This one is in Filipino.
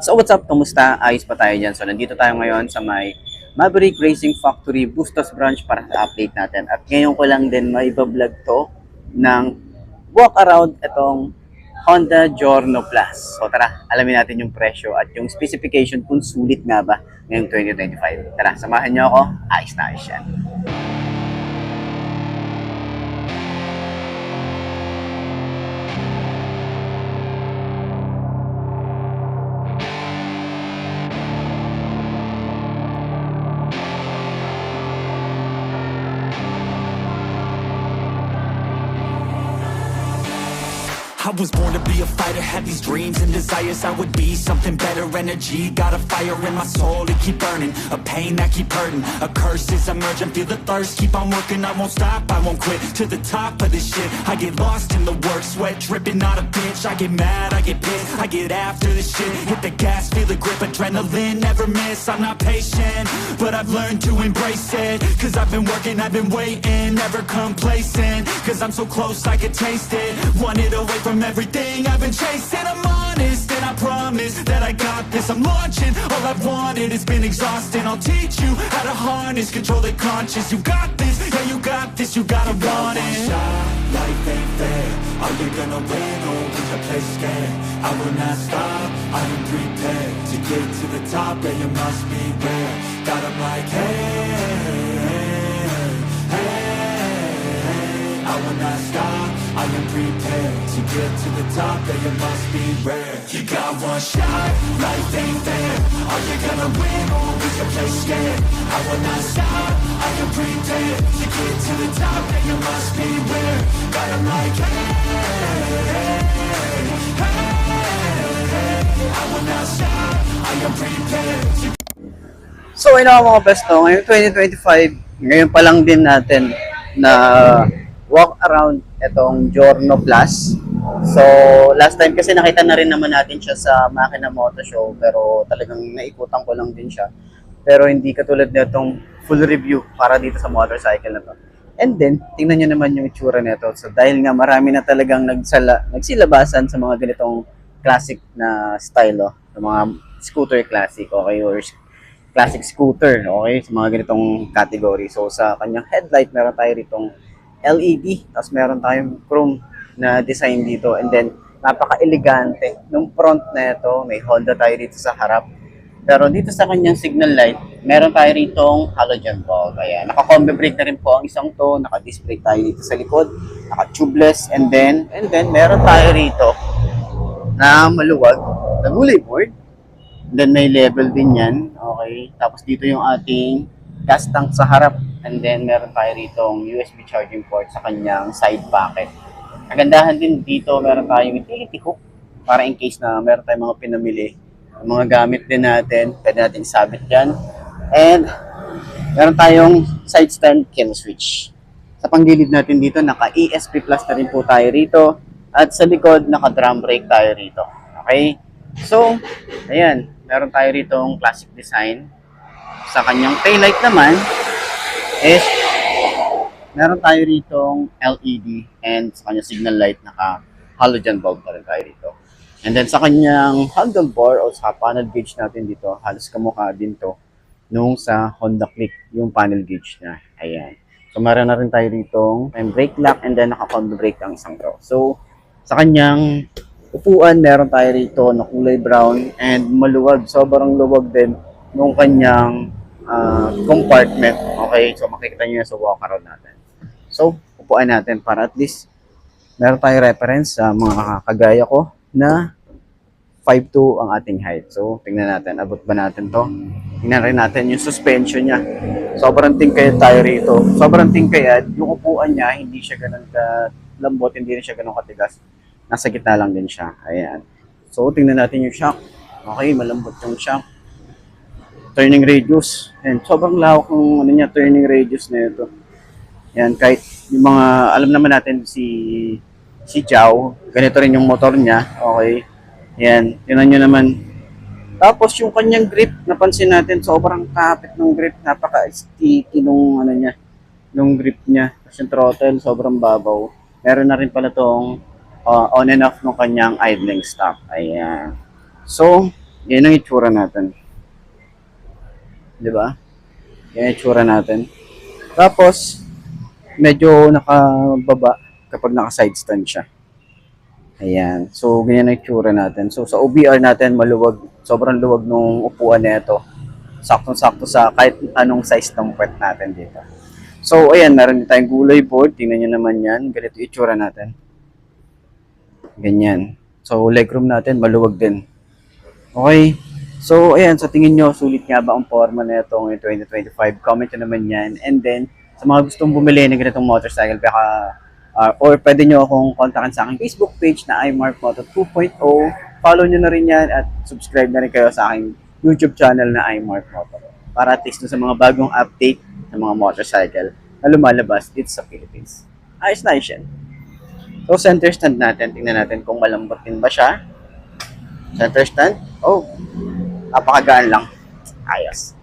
So what's up? Kamusta? Ayos pa tayo dyan. So nandito tayo ngayon sa may Maverick Racing Factory Bustos Branch para sa update natin. At ngayon ko lang din maibablog to ng walk around itong Honda Giorno Plus. So tara, alamin natin yung presyo at yung specification kung sulit nga ba ngayong 2025. Tara, samahan niyo ako. Ayos na ayos yan. I was born to be a fighter, had these dreams and desires. I would be something better, energy, got a fire in my soul to keep burning, a pain that keep hurting, a curse is emerging, feel the thirst, keep on working, I won't stop, I won't quit, to the top of this shit, I get lost in the work, sweat dripping, not a bitch, I get mad, I get pissed, I get after this shit, hit the gas, feel the grip, adrenaline, never miss, I'm not patient, but I've learned to embrace it, cause I've been working, I've been waiting, never complacent, cause I'm so close, I could taste it, want it away from everything I've been chasing. I'm honest and I promise that I got this. I'm launching, all I've wanted has been exhausting. I'll teach you how to harness, control the conscious. You got this, yeah you got this, you gotta want it. Shot, life ain't fair. Are you gonna win or will you play scared? I will not stop, I am prepared to get to the top, yeah you must be rare. Got 'em like hey, hey, I will not stop, I am prepared to get to the top, yeah you must be rare. You got one shot, life ain't fair. Are you gonna win or will you play scared? I will not stop, I am prepared to get to the top, yeah you must be rare. Got 'em like hey, hey, I will not stop, I am prepared to. So ayun ako mga best, no? Ngayong 2025, ngayon pa lang din natin na walk around itong Giorno Plus. So last time kasi nakita na rin naman natin siya sa Makina Moto Show, pero talagang naikutan ko lang din siya. Pero hindi katulad nitong full review para dito sa motorcycle na to. And then, tingnan nyo naman yung itsura nito. So dahil nga marami na talagang nagsilabasan sa mga ganitong classic na style, sa mga scooter classic, okay, or classic scooter, okay, sa mga ganitong category. So sa kanyang headlight, meron tayo ritong LED, tapos meron tayong chrome na design dito, and then napaka-elegante nung front na ito. May Honda tayo dito sa harap, pero dito sa kanyang signal light, meron tayo ritong halogen bulb. Ayan, naka-combi brake na rin po ang isang to, naka-disc brake tayo dito sa likod, naka-tubeless, and then meron tayo rito na maluwag na gulay board. Then may level din yan. Okay. Tapos dito yung ating gas tank sa harap. And then meron tayo ritong USB charging port sa kanyang side pocket. Kagandahan din dito, meron tayong utility hook para in case na meron tayong mga pinamili. Mga gamit din natin, pwede natin isabit dyan. And meron tayong side stand cam switch. Sa panggilid natin dito, naka ESP Plus na rin po tayo rito. At sa likod, naka drum brake tayo rito. Okay? So, ayan, meron tayo ritong classic design. Sa kanyang taillight naman is meron tayo ritong LED, and sa kanyang signal light naka halogen bulb na rin tayo rito. And then sa kanyang handlebar o sa panel gauge natin dito, halos kamukha din to nung sa Honda Click, yung panel gauge na. Ayan. So meron na rin tayo ritong brake lock, and then naka-combi brake ang isang to. So sa kanyang upuan, meron tayo rito na kulay brown and maluwag. Sobrang luwag din nung kanyang compartment. Okay, so makikita nyo yan sa walk around natin. So, upuan natin para at least meron tayong reference sa mga kagaya ko na 5'2" ang ating height. So, tingnan natin, abot ba natin to? Tingnan rin natin yung suspension niya. Sobrang tingkayad tayo rito. Sobrang tingkayad. Yung upuan niya, hindi siya ganun ka lambot, hindi rin siya ganun katigas. Nasa gitna lang din siya. Ayan. So, tingnan natin yung shock. Okay, malambot yung shock. Turning radius. And sobrang lawak ng ano niya, turning radius na ito. Yan, kahit yung mga, alam naman natin si Jiao, ganito rin yung motor niya. Okay. Yan, tingnan nyo naman. Tapos yung kanyang grip, napansin natin, sobrang kapit ng grip. Napaka-sticky nung ano niya, nung grip niya. Tapos yung throttle, sobrang babaw. Meron na rin pala tong on and off ng kanyang idling stop. Ayan. So, Yan ang itsura natin. Di ba? Yan ang itsura natin. Tapos, medyo nakababa kapag naka-side stand siya. Ayan. So, ganyan ang itsura natin. So, sa OBR natin, maluwag. Sobrang luwag nung upuan nito. Saktong-sakto sa kahit anong size ng puwet natin dito. So, ayan. Meron din tayong gulay board. Tingnan nyo naman yan. Ganito yung itsura natin. Ganyan. So, legroom natin, maluwag din. Okay. So, ayan. Sa tingin nyo, sulit nga ba ang forma na ito ngayong 2025? Comment nyo naman yan. And then, sa mga gustong bumili ng ganitong motorcycle, baka, or pwede nyo akong kontakin sa aking Facebook page na iMark Moto 2.0. Follow nyo na rin yan at subscribe na rin kayo sa aking YouTube channel na iMark Moto. Para at least sa mga bagong update ng mga motorcycle na lumalabas dito sa Philippines. Ayos na yan. So, center stand natin. Tingnan natin kung malambot din ba siya. Center stand. Oh, napakagaan lang. Ayos.